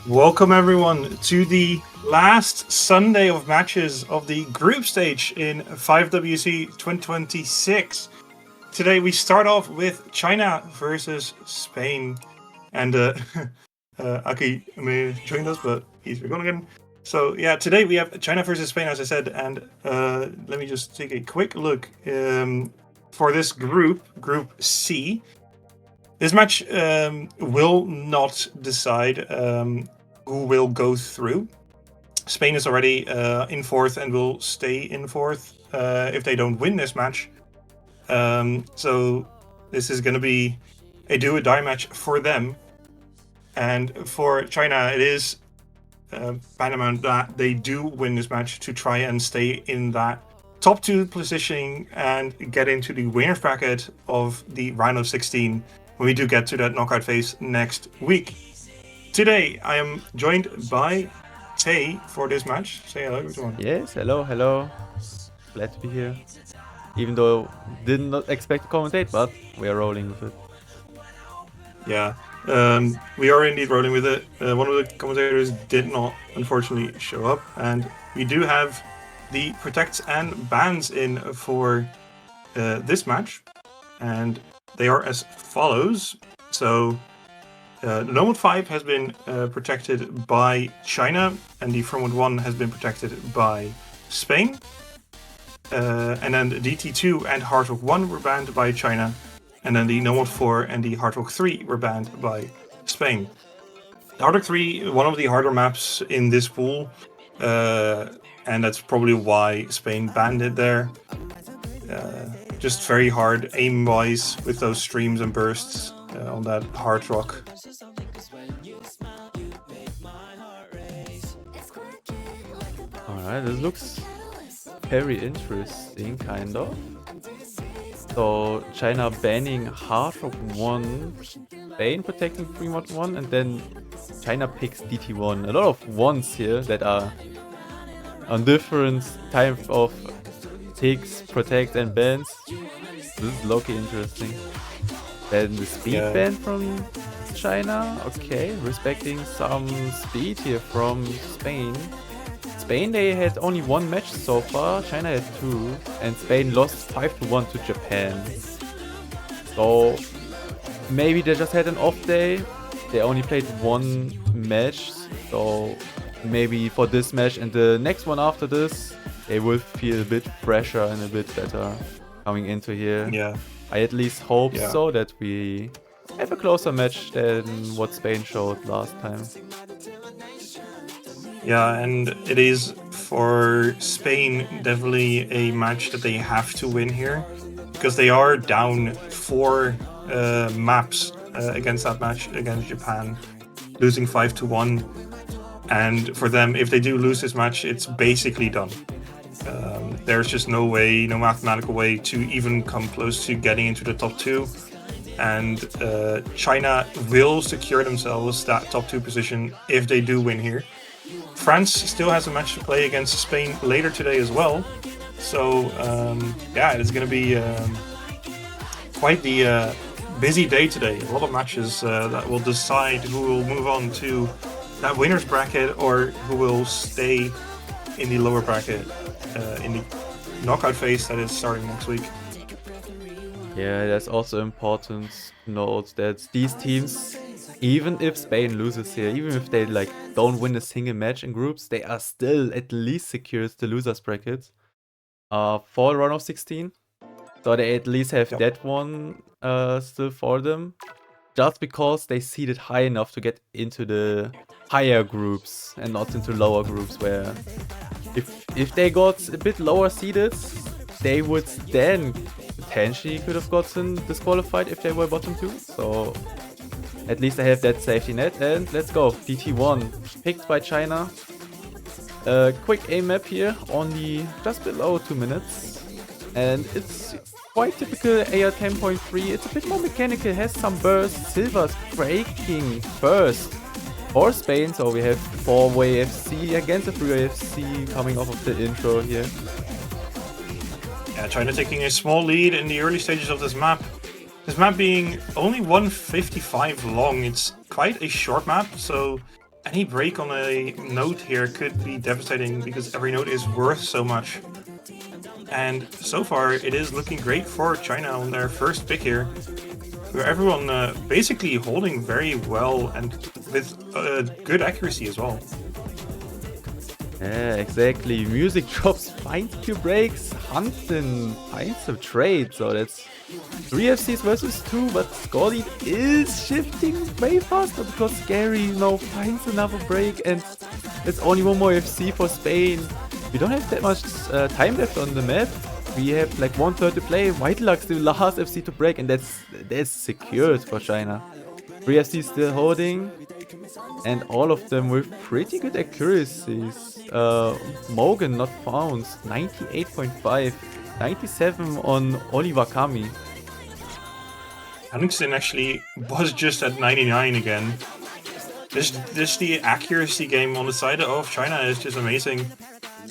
Welcome everyone to the last Sunday of matches of the group stage in 5WC 2026. Today we start off with China versus Spain, and Aki joined us, but he's gone again. So yeah, today we have China versus Spain, as I said, and let me just take a quick look for this Group C. This match will not decide who will go through. Spain is already in fourth and will stay in fourth if they don't win this match. So this is going to be a do-or-die match for them. And for China, it is paramount that they do win this match to try and stay in that top two position and get into the winner's bracket of the round of 16 when we do get to that knockout phase next week. Today, I am joined by Tay for this match. Say hello, everyone. Yes, hello. Glad to be here. Even though did not expect to commentate, but we are rolling with it. Yeah, we are indeed rolling with it. One of the commentators did not, unfortunately, show up, and we do have the protects and bans in for this match, and they are as follows. So the Nomad 5 has been protected by China, and the Fromwood 1 has been protected by Spain. And then the DT2 and Hardrock 1 were banned by China, and then the Nomad 4 and the Hardrock 3 were banned by Spain. The Hardrock 3, one of the harder maps in this pool, and that's probably why Spain banned it there. Just very hard aim-wise with those streams and bursts on that hard rock. Alright, this looks very interesting, kind of. So China banning Hardrock 1, Spain protecting Fremont 1, and then China picks DT1. A lot of ones here that are on different types of ticks, protect, and bans. This is low-key interesting. Then the speed ban from China. Okay, respecting some speed here from Spain. Spain, they had only one match so far. China had two, and Spain lost 5-1 to Japan. So maybe they just had an off day. They only played one match, so maybe for this match and the next one after this, they will feel a bit fresher and a bit better coming into here. Yeah. I at least hope so, that we have a closer match than what Spain showed last time. Yeah, and it is for Spain definitely a match that they have to win here, because they are down 4 maps against that match against Japan, losing 5-1. And for them, if they do lose this match, it's basically done. There's just no way, no mathematical way to even come close to getting into the top 2. And China will secure themselves that top 2 position if they do win here. France still has a match to play against Spain later today as well. So yeah, it's going to be quite the busy day today. A lot of matches that will decide who will move on to that winner's bracket or who will stay in the lower bracket in the knockout phase that is starting next week. Yeah, that's also important to note that these teams, even if Spain loses here, even if they don't win a single match in groups, they are still at least secures the losers bracket for the round of 16. So they at least have that one still for them, just because they seeded high enough to get into the higher groups and not into lower groups, where if they got a bit lower seeded, they would then potentially could have gotten disqualified if they were bottom 2. So at least I have that safety net. And let's go. DT1 picked by China. Quick aim map here, only just below 2 minutes. And it's quite typical AR 10.3. It's a bit more mechanical, has some bursts. Silver's breaking first for Spain. So we have 4-way FC against a 3-way FC coming off of the intro here. Yeah, China taking a small lead in the early stages of this map. This map being only 155 long, it's quite a short map, so any break on a note here could be devastating because every note is worth so much. And so far, it is looking great for China on their first pick here, where everyone basically holding very well and with good accuracy as well. Yeah, exactly. Music drops, finds a few breaks, Hansen finds a trade, so that's 3 FCs versus 2, but Scordy is shifting way faster because Scary now finds another break, and it's only one more FC for Spain. We don't have that much time left on the map. We have like 1/3 to play. White Luck's the last FC to break, and that's secured for China. 3 FCs still holding, and all of them with pretty good accuracies. Morgan not found, 98.5, 97 on Oliver Kami. Henningsen actually was just at 99 again. This the accuracy game on the side of China is just amazing.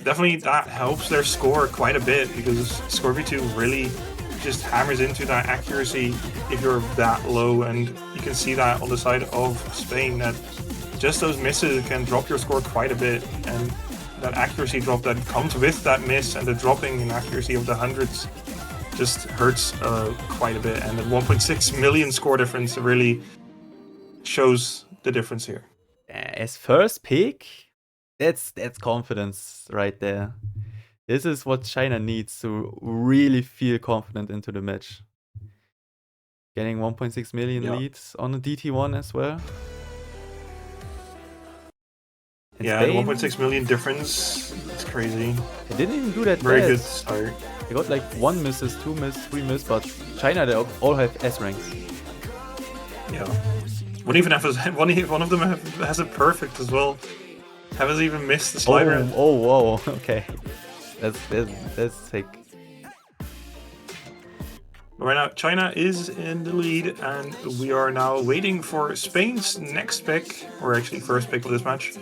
Definitely that helps their score quite a bit because Scorpio 2 really just hammers into that accuracy if you're that low, and you can see that on the side of Spain that just those misses can drop your score quite a bit, and that accuracy drop that comes with that miss and the dropping in accuracy of the hundreds just hurts quite a bit, and the 1.6 million score difference really shows the difference here. As first pick, that's confidence right there. This is what China needs to really feel confident into the match. Getting 1.6 million leads on the DT1 as well. And yeah, Spain, 1.6 million difference. It's crazy. They didn't even do that Very bad. good start. They got like 1 misses, 2 misses, 3 misses, but China, they all have S ranks. Yeah. One of them has a perfect as well. Haven't even missed the slider. Oh, whoa, okay. That's sick. Right now, China is in the lead, and we are now waiting for Spain's next pick, or actually first pick of this match.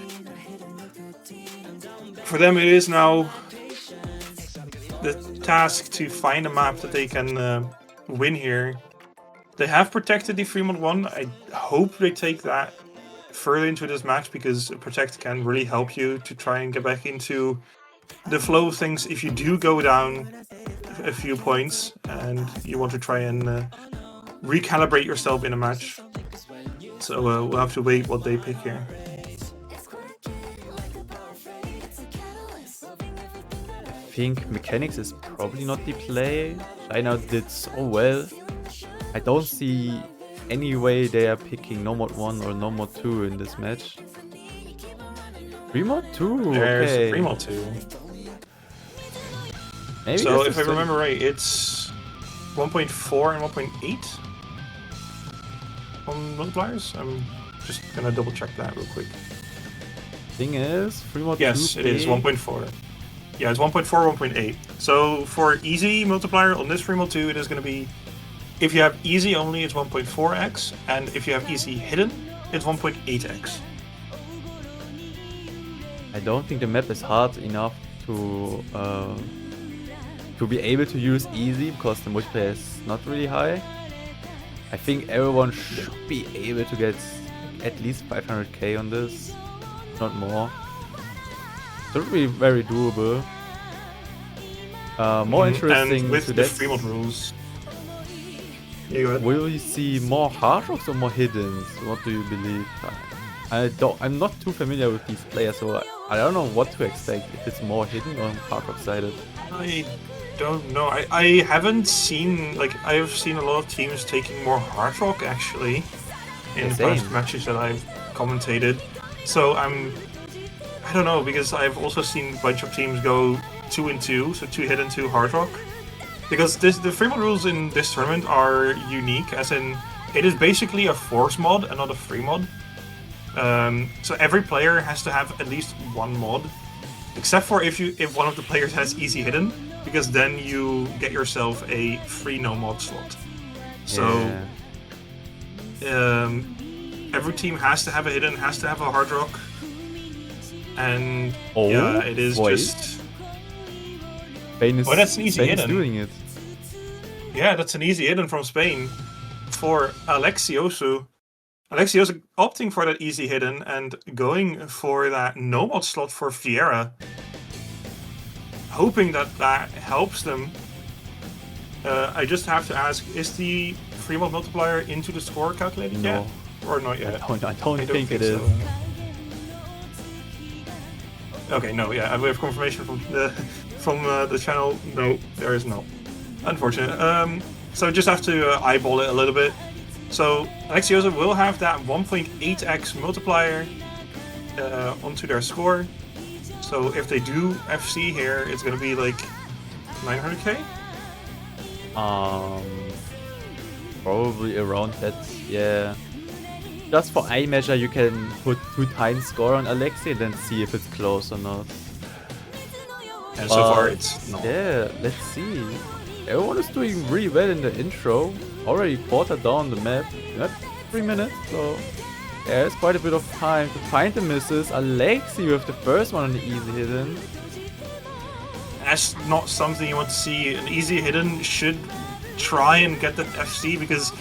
For them, it is now the task to find a map that they can win here. They have protected the 3-1. I hope they take that further into this match, because Protect can really help you to try and get back into the flow of things if you do go down a few points and you want to try and recalibrate yourself in a match. So we'll have to wait what they pick here. I think mechanics is probably not the play. China did so well. I don't see any way they are picking no mod 1 or no mod 2 in this match. 3 mod 2, There's okay. 3 mod 2. Maybe so if I remember right, it's 1.4 and 1.8 on multipliers. I'm just gonna double check that real quick. Thing is, 3 mod 2. Yes, it is 1.4. Yeah, it's 1.4, 1.8. So for easy multiplier on this 3 mod 2, it is gonna be, if you have easy only, it's 1.4x, and if you have easy hidden, it's 1.8x. I don't think the map is hard enough to be able to use easy, because the multiplayer is not really high. I think everyone should be able to get at least 500k on this, not more. Should be very doable. More interesting and with to the that. free mod rules. Yeah, go ahead. Will we see more hard rocks or more hiddens? What do you believe? I'm not too familiar with these players, so I don't know what to expect. If it's more hidden or hard rock sided. I don't know. I haven't seen, like, I've seen a lot of teams taking more hard rock actually in the past matches that I've commentated. So I don't know, because I've also seen a bunch of teams go 2 and 2, so 2 hidden, 2 hard rock. Because the free mod rules in this tournament are unique, as in it is basically a force mod and not a free mod. So every player has to have at least one mod, except for if one of the players has easy hidden, because then you get yourself a free no mod slot. So every team has to have a hidden, has to have a hard rock, and yeah, it is just. That's an easy hidden. Doing it. Yeah, that's an easy hidden from Spain for Alexiosu. Alexio's opting for that easy hidden and going for that no-mod slot for Fiera, hoping that that helps them. I just have to ask, is the 3-mod multiplier into the score calculated yet? Or not yet? I don't think it is. Okay, no, yeah, we have confirmation from the channel. No, there is no. Unfortunate. So just have to eyeball it a little bit. So Alexioza will have that 1.8x multiplier onto their score. So if they do FC here, it's gonna be like 900k. Probably around that. Yeah. Just for eye measure, you can put 2 times score on Alexi and then see if it's close or not. And so far it's not. Yeah, let's see. Everyone is doing really well in the intro. Already quarter down the map. Not 3 minutes, so there's quite a bit of time to find the misses. Alexi with the first one on the easy hidden. That's not something you want to see. An easy hidden should try and get that FC because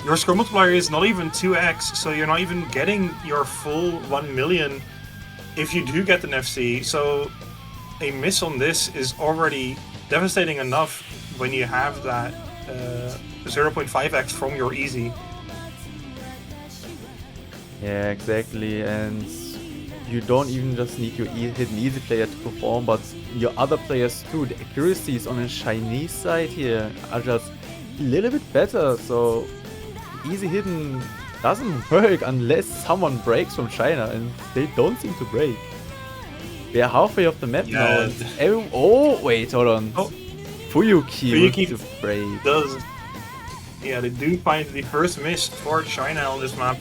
your score multiplier is not even 2x, so you're not even getting your full 1 million if you do get an FC. So a miss on this is already devastating enough when you have that 0.5x from your easy. Yeah, exactly, and you don't even just need your hidden easy player to perform, but your other players too. The accuracies on the Chinese side here are just a little bit better, so easy hidden doesn't work unless someone breaks from China, and they don't seem to break. They are halfway off the map now. And oh, wait, hold on. Oh. Fuyuki to break. Yeah, they do find the first miss for China on this map.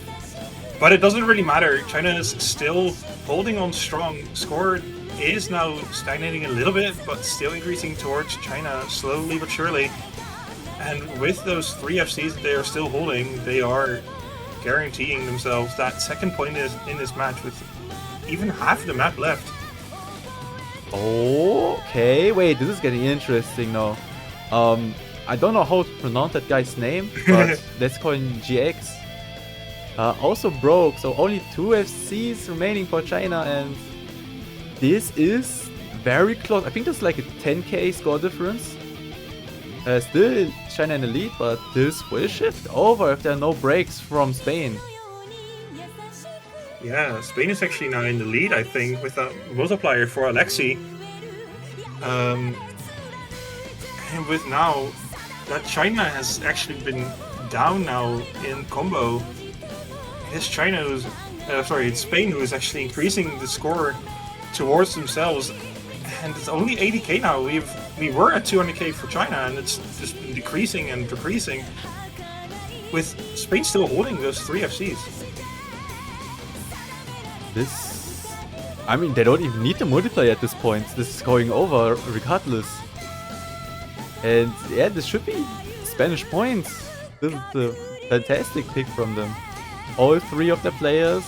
But it doesn't really matter. China is still holding on strong. Score is now stagnating a little bit, but still increasing towards China slowly but surely. And with those 3 FCs that they are still holding, they are guaranteeing themselves that second point in this match with even half the map left. Okay, wait, this is getting interesting now. I don't know how to pronounce that guy's name, but let's call him GX. Also broke, so only 2 FCs remaining for China, and this is very close. I think there's like a 10k score difference. Still China in the lead, but this will shift over if there are no breaks from Spain. Yeah, Spain is actually now in the lead, I think, with that multiplier for Alexi. And with now that China has actually been down now in combo, it's Spain who is actually increasing the score towards themselves, and it's only 80k now. We were at 200k for China, and it's just been decreasing and decreasing, with Spain still holding those 3 FCs. I mean, they don't even need the multiplayer at this point. This is going over regardless. And yeah, this should be Spanish points. This is a fantastic pick from them. All 3 of the players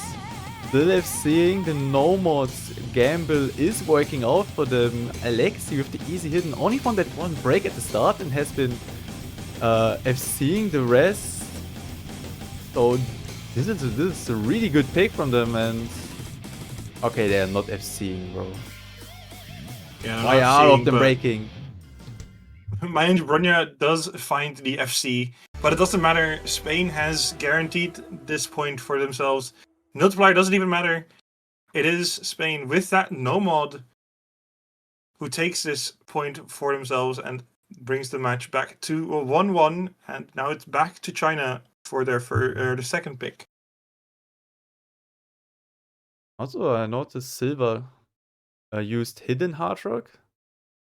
still have seeing the no mods gamble is working out for them. Alexi with the easy hidden only found that one break at the start and has been FCing the rest. So this is a really good pick from them, and okay, they are not FCing, bro. Yeah, why are all of them breaking? Mind Bronya does find the FC, but it doesn't matter. Spain has guaranteed this point for themselves. Multiplier doesn't even matter. It is Spain with that no mod who takes this point for themselves and brings the match back to 1-1, and now it's back to China for their the second pick. Also, I noticed Silver used hidden hard rock.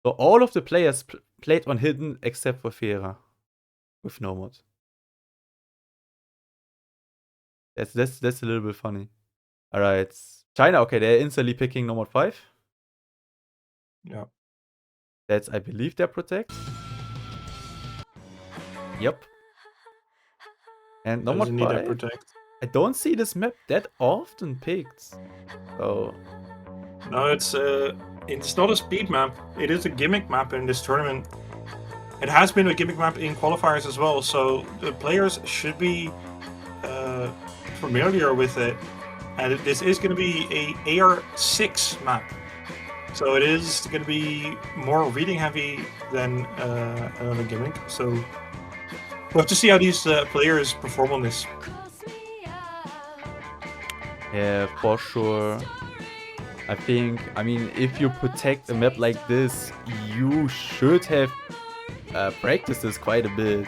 So all of the players played on hidden except for Fiera with no mod. That's a little bit funny. Alright. China, okay, they're instantly picking no mod 5. Yeah. That's, I believe, their protect. Yep. And no mod 5. I don't see this map that often picked. So no, it's not a speed map. It is a gimmick map in this tournament. It has been a gimmick map in qualifiers as well, so the players should be familiar with it, and this is going to be a AR6 map. So it is going to be more reading heavy than another gimmick. So we'll have to see how these players perform on this. Yeah, for sure. I mean, if you protect a map like this, you should have practiced this quite a bit.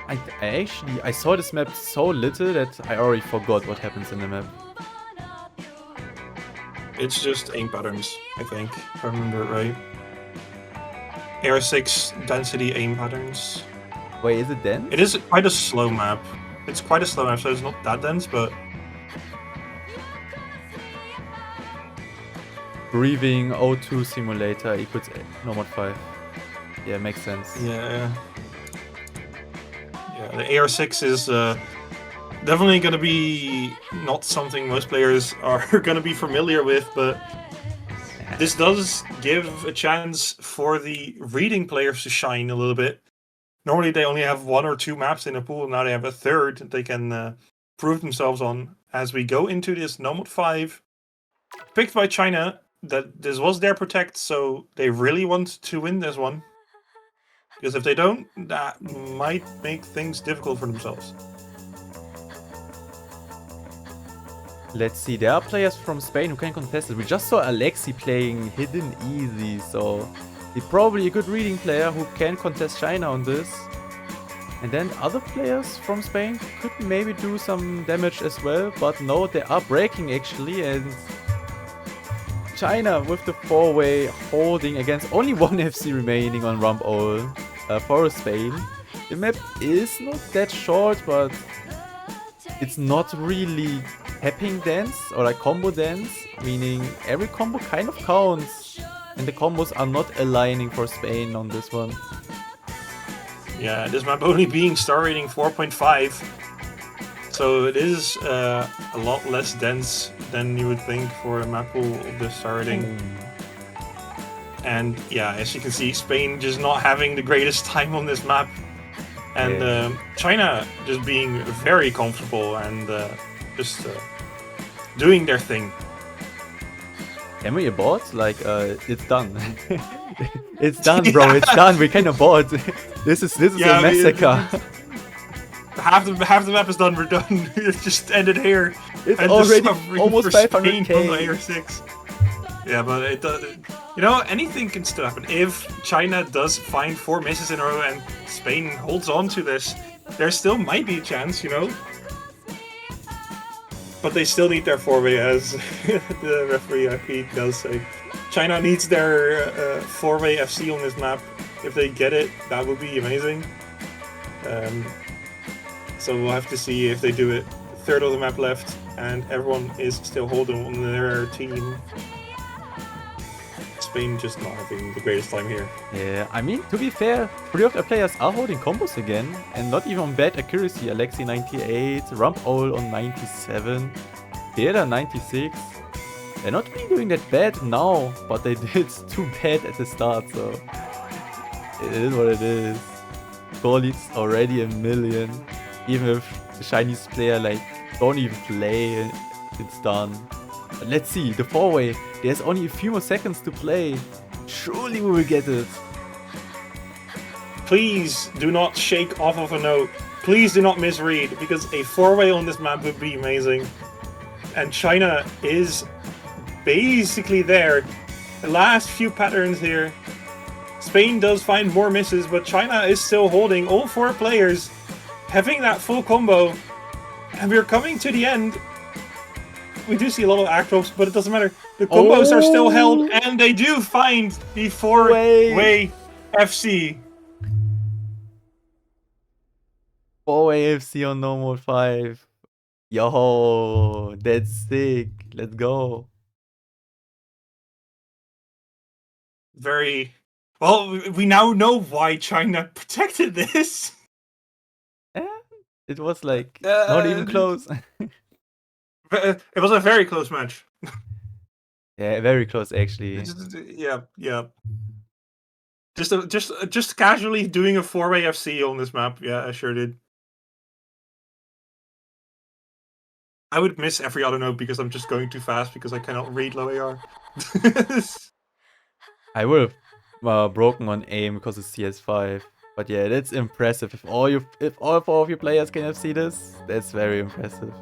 I saw this map so little that I already forgot what happens in the map. It's just aim patterns, I think, if I remember it right. AR6 density aim patterns. Wait, is it dense? It is quite a slow map. It's quite a slow map, so it's not that dense, but... Breathing O2 simulator equals normal 5. Yeah, makes sense. Yeah. Yeah, the AR6 is definitely going to be not something most players are going to be familiar with, but this does give a chance for the reading players to shine a little bit. Normally they only have 1 or 2 maps in a pool, now they have a third they can prove themselves on as we go into this Nomad 5, picked by China. That this was their protect, so they really want to win this one. Because if they don't, that might make things difficult for themselves. Let's see, there are players from Spain who can contest it. We just saw Alexi playing Hidden Easy, so he's probably a good reading player who can contest China on this. And then other players from Spain could maybe do some damage as well, but no, they are breaking actually, and China with the 4-way holding against only 1 FC remaining on Rump All for Spain. The map is not that short, but it's not really tapping dense or like combo dense, meaning every combo kind of counts, and the combos are not aligning for Spain on this one. Yeah, this map only being star rating 4.5, so it is a lot less dense than you would think for a map pool of this star rating. And yeah, as you can see, Spain just not having the greatest time on this map, and China just being very comfortable and just doing their thing. Can we abort? Like, it's done. It's done, bro. It's done. We can abort. This is a massacre. Half the map is done. We're done. It's just ended here. It's already almost 500k. On the AR6. Yeah, but it does. You know, anything can still happen. If China does find 4 misses in a row and Spain holds on to this, there still might be a chance, you know. But they still need their 4-way, as the referee IP does say. China needs their 4-way FC on this map. If they get it, that would be amazing. So we'll have to see if they do it. Third of the map left, and everyone is still holding on their team. Spain just not having the greatest time here. Yeah, I mean, to be fair, 3 of the players are holding combos again, and not even on bad accuracy. Alexi 98, Rumpole on 97, DeIette 96. They're not really doing that bad now, but they did too bad at the start, so it is what it is. Goal leads already 1 million. Even if the Chinese player like don't even play, it's done. But let's see, the 4-way, there's only a few more seconds to play. Surely we will get it. Please do not shake off of a note. Please do not misread, because a 4-way on this map would be amazing. And China is basically there. The last few patterns here. Spain does find more misses, but China is still holding all 4 players, having that full combo. And we're coming to the end. We do see a lot of act drops, but it doesn't matter. The combos are still held, and they do find the 4-way FC. 4-way FC on normal 5. Yo, that's sick. Let's go. Very well. We now know why China protected this. It was like not even close. It was a very close match. Yeah, very close actually. Yeah. Just casually doing a 4-way FC on this map. Yeah, I sure did. I would miss every auto note because I'm just going too fast because I cannot read low AR. I would have broken on aim because it's CS5. But yeah, that's impressive. If all 4 of you players can have seen this, that's very impressive.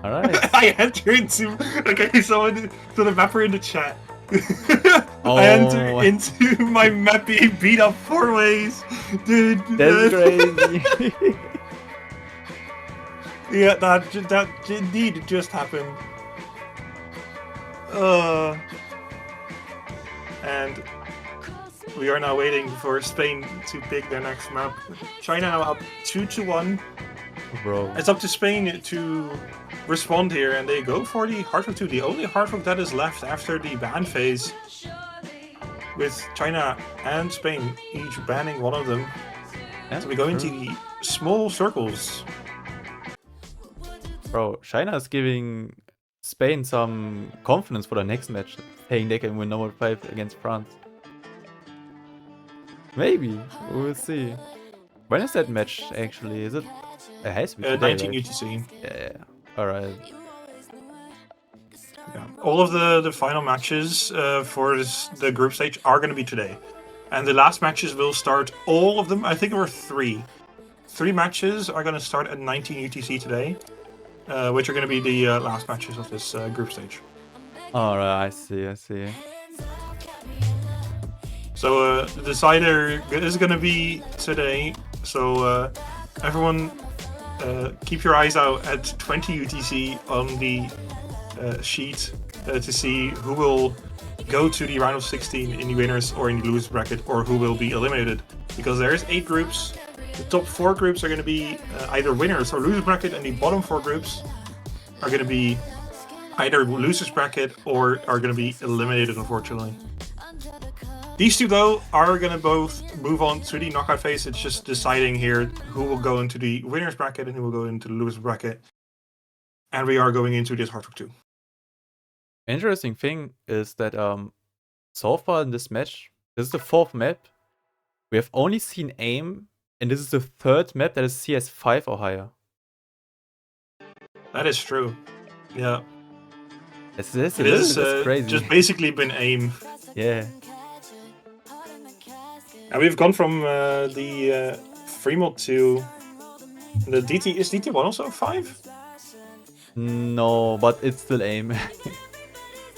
Alright. I enter into... Okay, so the mapper in the chat. Oh. I enter into my map being beat up 4 ways. Dude. That's crazy. Yeah, that indeed just happened. And we are now waiting for Spain to pick their next map. China now up 2-1. Bro. It's up to Spain to respond here, and they go for the Hardrock 2, the only Hardrock that is left after the ban phase, with China and Spain each banning one of them. Yeah, so we go into the small circles. Bro, China is giving Spain some confidence for the next match, saying they can win number 5 against France. Maybe, we'll see. When is that match actually? Is it? It has to be today, 19 right? UTC. Yeah. Alright. Yeah. All of the final matches for the group stage are going to be today. And the last matches will start, all of them, I think there were 3. 3 matches are going to start at 19 UTC today, which are going to be the last matches of this group stage. Alright, I see. So the decider is going to be today. So everyone keep your eyes out at 20 UTC on the sheet to see who will go to the round of 16 in the winners or in the losers bracket, or who will be eliminated. Because there's 8 groups. The top 4 groups are going to be either winners or losers bracket, and the bottom 4 groups are going to be either losers bracket or are going to be eliminated, unfortunately. These 2, though, are going to both move on to the knockout phase. It's just deciding here who will go into the winners bracket and who will go into the losers bracket. And we are going into this Hardrock 2. Interesting thing is that so far in this match, this is the 4th map. We have only seen AIM, and this is the 3rd map that is CS5 or higher. That is true. Yeah. It is crazy. Just basically been AIM. Yeah. And we've gone from the free mod to the DT. Is DT1 also 5? No, but it's still AIM.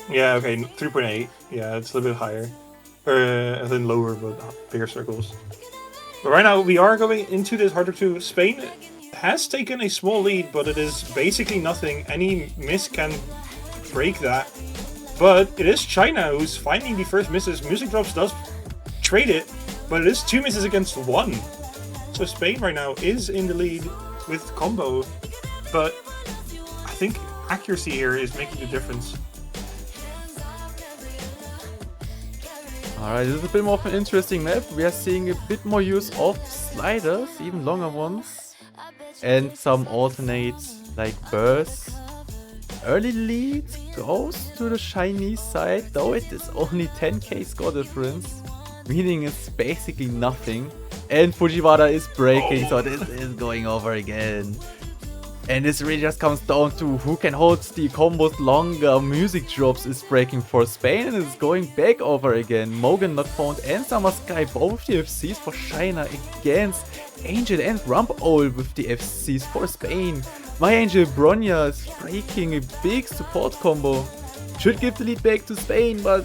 Yeah, okay, 3.8. Yeah, it's a little bit higher. Or then lower, but bigger circles. But right now, we are going into this Hardrock 2. Spain has taken a small lead, but it is basically nothing. Any miss can break that. But it is China who's finding the first misses. Music Drops does trade it, but it is 2 misses against 1. So Spain right now is in the lead with combo, but I think accuracy here is making the difference. Alright, this is a bit more of an interesting map. We are seeing a bit more use of sliders, even longer ones, and some alternates like bursts. Early lead goes to the Chinese side, though it is only 10k score difference, meaning it's basically nothing. And Fujiwara is breaking, so this is going over again. And this really just comes down to who can hold the combos longer. Music Drops is breaking for Spain and is going back over again. Mogan Not Found and Summer Sky, both the FCs for China against Angel and Rump-Owl with the FCs for Spain. My Angel Bronya is breaking a big support combo. Should give the lead back to Spain, but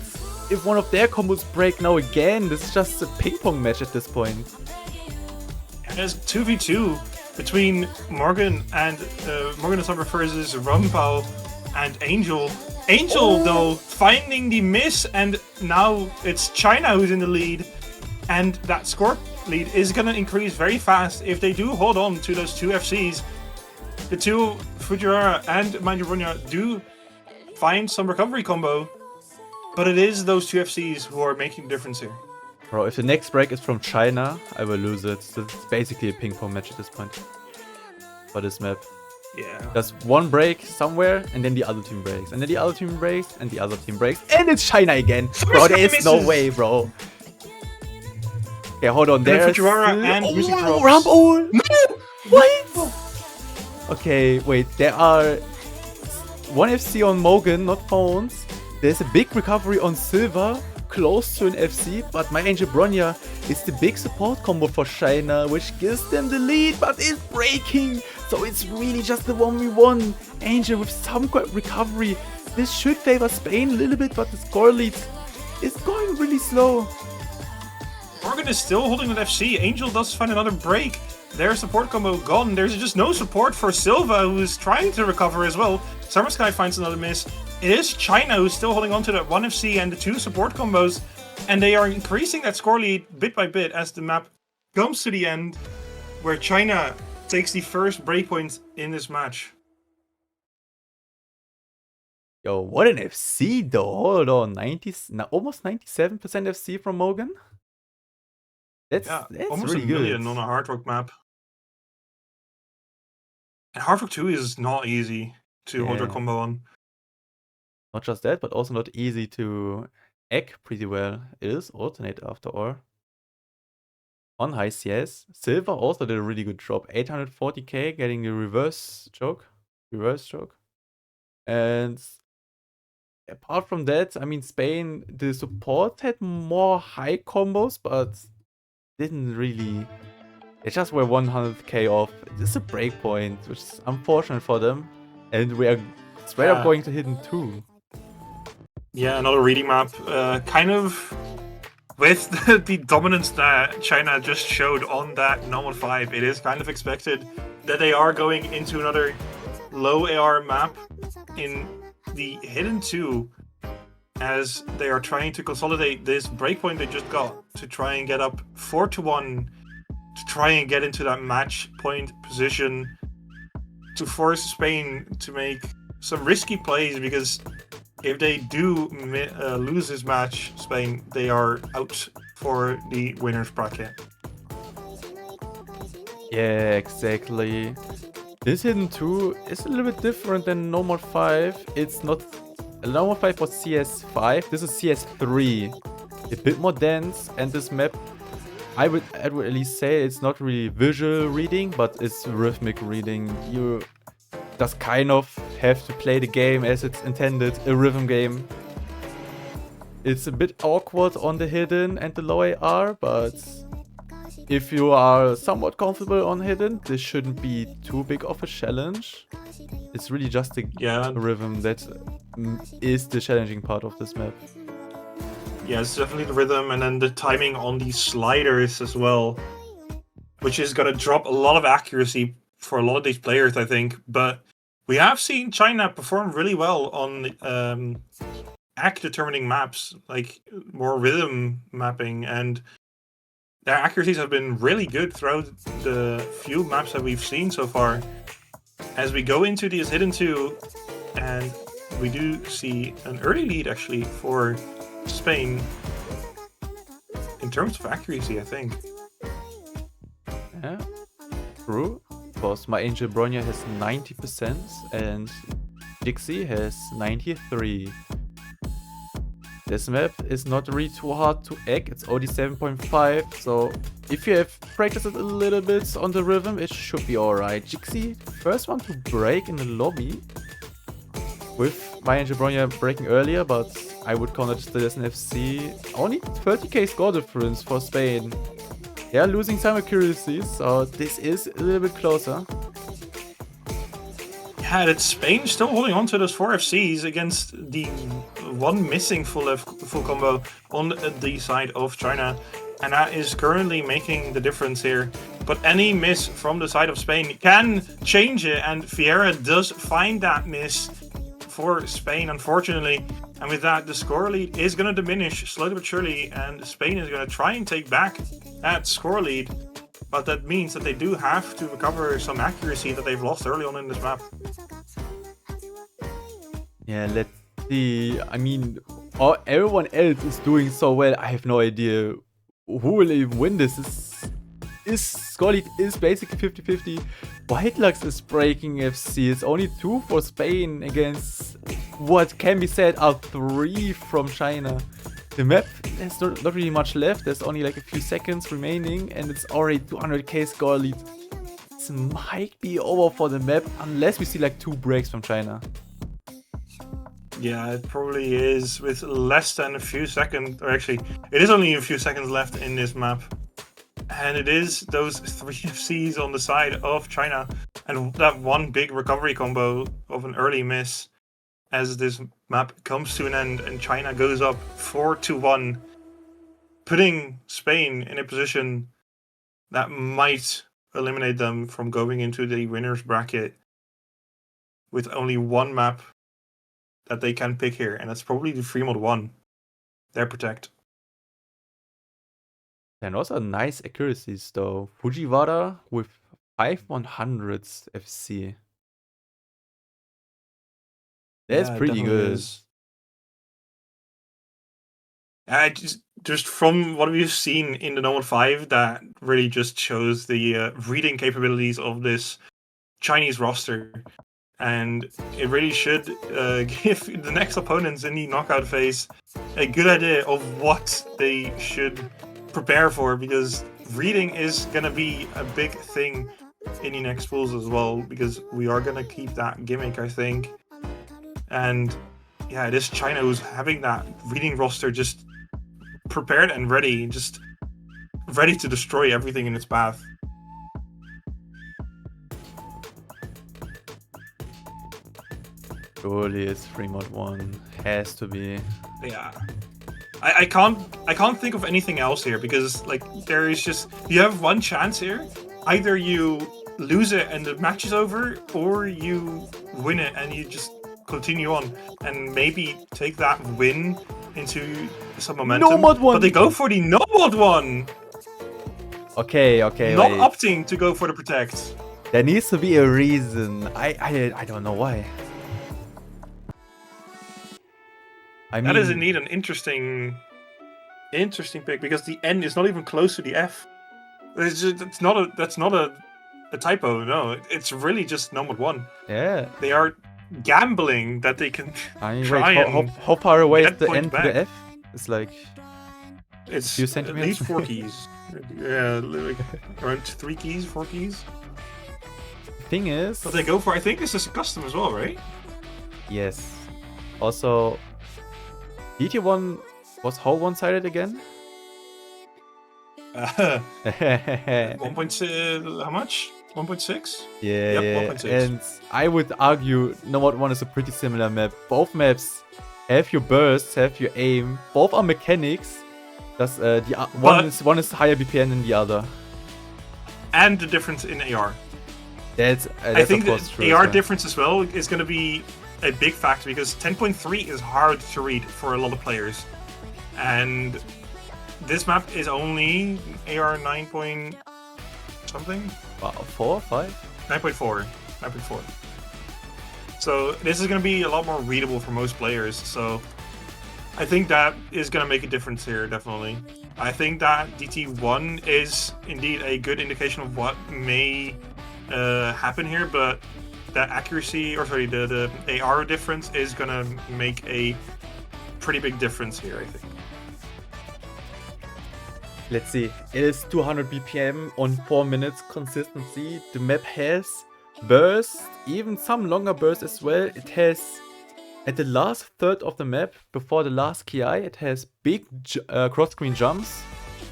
if one of their combos break now again, this is just a ping pong match at this point. And there's 2v2 between Morgan and Summer versus Rump-Owl and Angel. Angel, though, finding the miss, and now it's China who's in the lead. And that score lead is going to increase very fast if they do hold on to those 2 FCs. The 2 Fujiwara and Mind Bronya do find some recovery combo, but it is those 2 FCs who are making the difference here. Bro, if the next break is from China, I will lose it. So it's basically a ping pong match at this point. For this map. Yeah. There's one break somewhere, and then the other team breaks. And then the other team breaks, and the other team breaks. And it's China again! Bro, there is no way, bro. Okay, hold on. There's Fujiwara and Music Drops. Rump-Owl! No! What? Okay, wait, there are 1 FC on Mogan, not phones. There's a big recovery on Silver, close to an FC, but my Angel Bronya is the big support combo for China, which gives them the lead, but it's breaking. So it's really just the 1v1. Angel with some recovery. This should favor Spain a little bit, but the score lead is going really slow. Morgan is still holding that FC. Angel does find another break. Their support combo gone. There's just no support for Silva, who's trying to recover as well. Summer Sky finds another miss. It is China who's still holding on to that 1FC and the 2 support combos. And they are increasing that score lead bit by bit as the map comes to the end, where China takes the first breakpoint in this match. Yo, what an FC though. Hold on, almost 97% FC from Mogan. That's almost really a million good on a Hard Rock map. And Hard Rock 2 is not easy to hold your combo on. Not just that, but also not easy to egg pretty well. It is alternate after all. On high CS, Silver also did a really good job. 840k getting the reverse choke. And apart from that, I mean, Spain, the support had more high combos, but didn't really. They just were 100k off. It's a breakpoint, which is unfortunate for them. And we are straight up going to Hidden 2. Yeah, another reading map. Kind of with the dominance that China just showed on that normal 5, it is kind of expected that they are going into another low AR map in the Hidden 2, as they are trying to consolidate this breakpoint they just got to try and get up 4-1, to try and get into that match point position, to force Spain to make some risky plays, because if they do lose this match, Spain, they are out for the winner's bracket. Yeah, exactly. This Hidden 2 is a little bit different than normal 5. It's not a normal 5 was CS5. This is CS3. A bit more dense, and this map, I would at least say it's not really visual reading, but it's rhythmic reading. You just kind of have to play the game as it's intended, a rhythm game. It's a bit awkward on the Hidden and the low AR, but if you are somewhat comfortable on Hidden, this shouldn't be too big of a challenge. It's really just the rhythm that is the challenging part of this map. Yeah, it's definitely the rhythm, and then the timing on these sliders as well, which is going to drop a lot of accuracy for a lot of these players, I think. But we have seen China perform really well on determining maps, like more rhythm mapping, and their accuracies have been really good throughout the few maps that we've seen so far. As we go into these Hidden 2, and we do see an early lead actually for Spain in terms of accuracy, I think. Yeah, true. Because my Angel Bronya has 90% and Dixie has 93%. This map is not really too hard to egg, it's only 7.5, so if you have practiced it a little bit on the rhythm, it should be alright. Jixi, first one to break in the lobby, with my Angel Bronya breaking earlier, but I would count it still as an FC. Only 30k score difference for Spain. They are losing some accuracies, so this is a little bit closer. Yeah, it's Spain still holding on to those 4 FCs against the one missing full combo on the side of China. And that is currently making the difference here. But any miss from the side of Spain can change it, and Vieira does find that miss for Spain, unfortunately. And with that, the score lead is going to diminish slowly but surely, and Spain is going to try and take back that score lead. But that means that they do have to recover some accuracy that they've lost early on in this map. Yeah, let's see. I mean, everyone else is doing so well. I have no idea who will even win this. This score lead is basically 50-50. White Lux is breaking FC. It's only 2 for Spain against what can be said are 3 from China. The map has not really much left. There's only like a few seconds remaining, and it's already 200k score lead. this might be over for the map unless we see like 2 breaks from China. Yeah, it probably is with less than a few seconds, or actually, it is only a few seconds left in this map. And it is those 3 FCs on the side of China, and that one big recovery combo of an early miss as this map comes to an end and China goes up 4-1, putting Spain in a position that might eliminate them from going into the winners bracket with only one map that they can pick here, and that's probably the 3-1. Their Protect. And also nice accuracies though. Fujiwara with 5/100s FC. That's pretty good. Just from what we've seen in the normal 5, that really just shows the reading capabilities of this Chinese roster. And it really should give the next opponents in the knockout phase a good idea of what they should prepare for, because reading is going to be a big thing in the next pools as well, because we are going to keep that gimmick, I think. And yeah, it is China who's having that reading roster just prepared and ready, just ready to destroy everything in its path. Surely it's 3-1. Has to be. Yeah. I can't think of anything else here, because like there is just, you have one chance here. Either you lose it and the match is over, or you win it and you just continue on and maybe take that win into some momentum. No mod 1. But they go for the no mod 1. Okay, Not wait. opting to go for the Protect. There needs to be a reason. I don't know why. I mean, That is indeed an interesting pick, because the N is not even close to the F. That's not a typo. No, it's really just number 1. yeah. They are gambling that they can I mean, try wait, and how far away is get the points N to back. the F? It's like It's few at centimeters? least 4 keys. Yeah, like around 3 keys, 4 keys. thing is. But they go for, I think this is a custom as well, right? Yes. Also, DT one was how one-sided again? 1.6, how much? 1.6? Yeah, Yep, yeah. 1.6. And I would argue Nomad 1 is a pretty similar map. Both maps have your bursts, have your aim. Both are mechanics. That's one is higher BPN than the other. And the difference in AR. That's I think of course the true. AR difference as well is going to be a big factor, because 10.3 is hard to read for a lot of players. And this map is only AR 9 point something? 4, 5? 9.4. 9.4. So this is going to be a lot more readable for most players. So I think that is going to make a difference here, definitely. I think that DT1 is indeed a good indication of what may happen here, but that accuracy, or sorry, the AR difference is going to make a pretty big difference here, I think. Let's see. It is 200 BPM on 4 minutes consistency. The map has bursts, even some longer bursts as well. It has, at the last third of the map, before the last KI, it has big cross-screen jumps,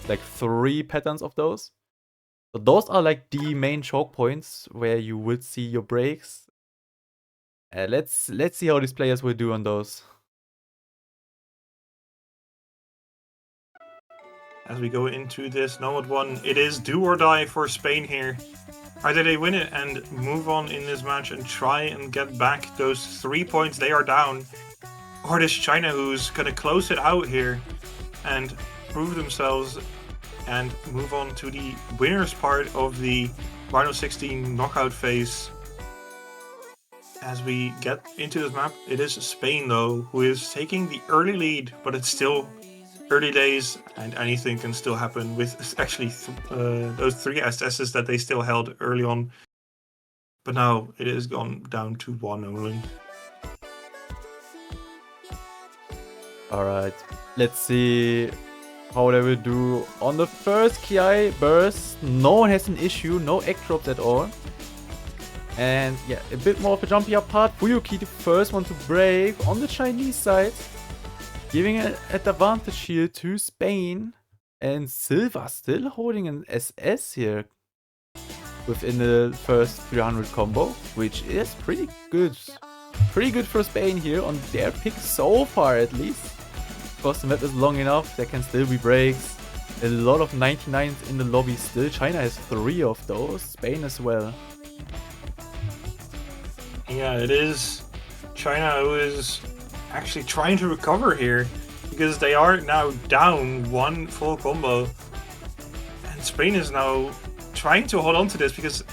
like 3 patterns of those. So those are like the main choke points where you would see your breaks. Let's see how these players will do on those. As we go into this Nomad 1, it is do or die for Spain here. Either they win it and move on in this match and try and get back those 3 points they are down, or it is China who's going to close it out here and prove themselves and move on to the winners part of the Rhino 16 knockout phase. As we get into this map, it is Spain though who is taking the early lead, but it's still early days and anything can still happen with actually those 3 SSs that they still held early on. But now it has gone down to 1 only. Alright, let's see how they will do on the first KI burst. No one has an issue, no egg drops at all. And yeah, a bit more of a jumpy up part. Fuyuki, the first one to break on the Chinese side, giving an advantage here to Spain. And Silva still holding an SS here within the first 300 combo, which is pretty good. Pretty good for Spain here on their pick so far, at least. Because the map is long enough, there can still be breaks. A lot of 99s in the lobby still. China has 3 of those, Spain as well. Yeah, it is China who is actually trying to recover here, because they are now down 1 full combo. And Spain is now trying to hold on to this, because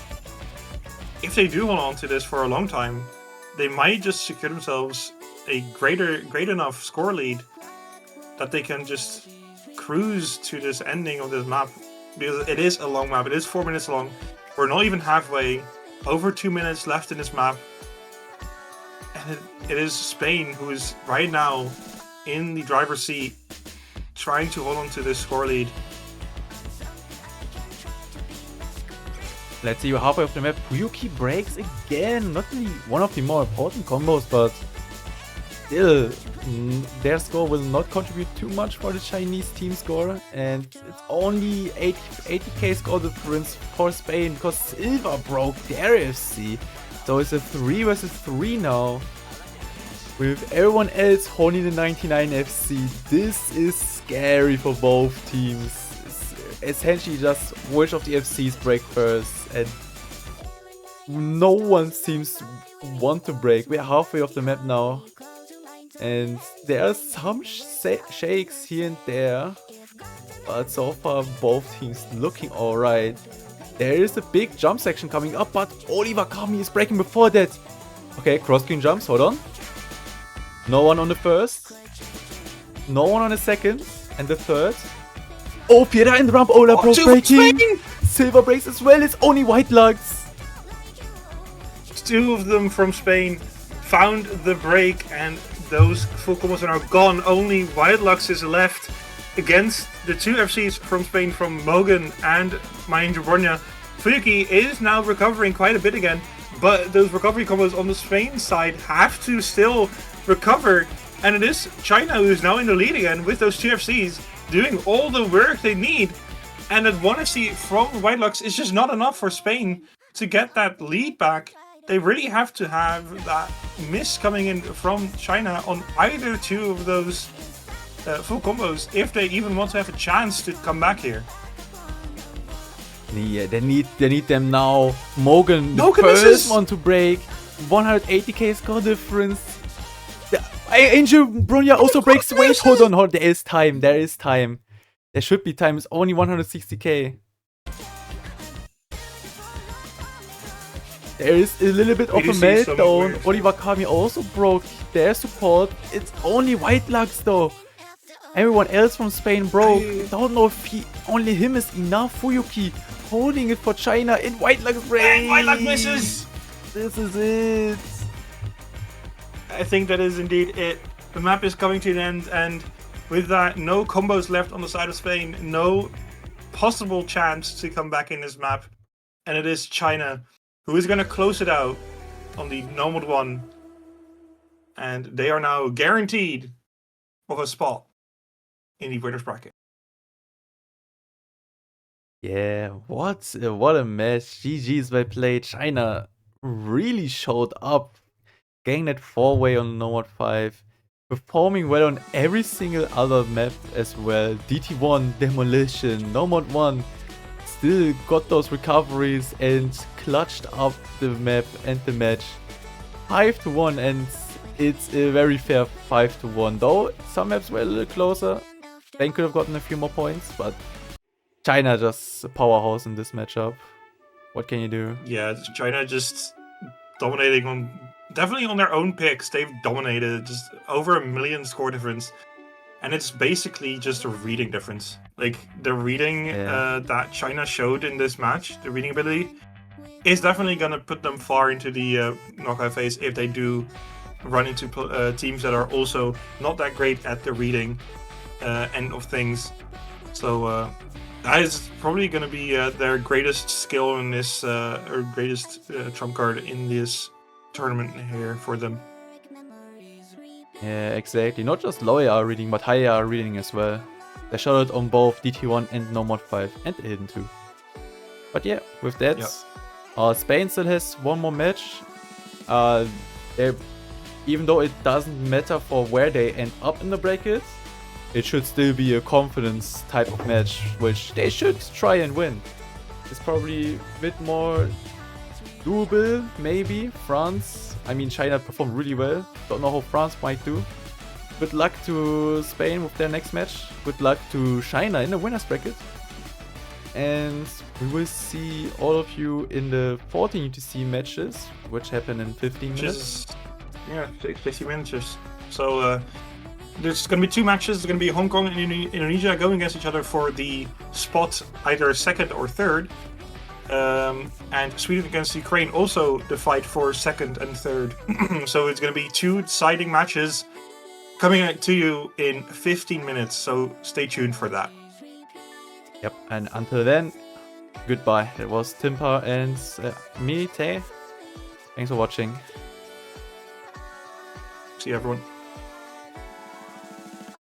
if they do hold on to this for a long time, they might just secure themselves a great enough score lead that they can just cruise to this ending of this map. Because it is a long map, it is 4 minutes long. We're not even halfway, over 2 minutes left in this map. And it is Spain who is right now in the driver's seat, trying to hold on to this score lead. Let's see, we're halfway off the map. Fuyuki breaks again. Not really one of the more important combos, but still, their score will not contribute too much for the Chinese team score. And it's only 80k score difference for Spain, because Silva broke their FC. So it's a 3 versus 3 now. With everyone else holding the 99 FC. This is scary for both teams. It's essentially just which of the FCs break first. And no one seems to want to break. We're halfway off the map now. And there are some shakes here and there. But so far both teams looking alright. There is a big jump section coming up, but Oliver Kami is breaking before that. Okay, cross screen jumps, hold on. No one on the first. No one on the second. And the third. Oh, Piera in the ramp. Ola broke breaking. Silver breaks as well. It's only White Lugs. 2 of them from Spain found the break, and those full combos are now gone. Only White Lux is left against the 2 FCs from Spain, from Mogan and Mind Bornya. Fuyuki is now recovering quite a bit again, but those recovery combos on the Spain side have to still recover, and it is China who is now in the lead again with those 2 FCs doing all the work they need. And that 1 FC from White Lux is just not enough for Spain to get that lead back. They really have to have that miss coming in from China on either 2 of those full combos if they even want to have a chance to come back here. Yeah, they need them now. Mogan, the first one to break. 180k score difference. Angel Bronya also breaks. Wait, hold on. There is time. There should be time. It's only 160k. There is a little bit of a meltdown. Oliver Kami also broke their support. It's only White Lux though. Everyone else from Spain broke. I don't know if only him is enough. Fuyuki holding it for China in White Lux break. And White Lux misses. This is it. I think that is indeed it. The map is coming to an end, and with that, no combos left on the side of Spain. No possible chance to come back in this map. And it is China who is going to close it out on the Nomad 1. And they are now guaranteed of a spot in the winners bracket. Yeah, what a match. GG's well played. China really showed up. Getting that 4-way on Nomad 5. Performing well on every single other map as well. DT1, Demolition, Nomad 1. Still got those recoveries and clutched up the map and the match. 5-1, and it's a very fair 5-1. Though some maps were a little closer. Spain could have gotten a few more points, but China just a powerhouse in this matchup. What can you do? Yeah, China just dominating definitely on their own picks. They've dominated, just over 1 million score difference. And it's basically just a reading difference. Like, the reading that China showed in this match, the reading ability, is definitely going to put them far into the knockout phase if they do run into teams that are also not that great at the reading end of things. So, That is probably going to be their greatest skill in this, or greatest trump card in this tournament here for them. Yeah, exactly. Not just low AR reading, but high AR reading as well. They shot it on both DT1 and No Mod 5 and the Hidden 2. But yeah, with that, Spain still has one more match. Even though it doesn't matter for where they end up in the bracket, it should still be a confidence type of match, which they should try and win. It's probably a bit more doable, maybe. China performed really well. Don't know how France might do. Good luck to Spain with their next match. Good luck to China in the winner's bracket. And we will see all of you in the 14 UTC matches, which happen in 15 minutes. Yeah, 50 minutes. So there's going to be two matches. There's going to be Hong Kong and Indonesia going against each other for the spot, either second or third. And Sweden against Ukraine, also the fight for second and third. So it's going to be two deciding matches coming to you in 15 minutes. So stay tuned for that. Yep, and until then, goodbye. It was Timpa and me, Tay. Thanks for watching. See you, everyone.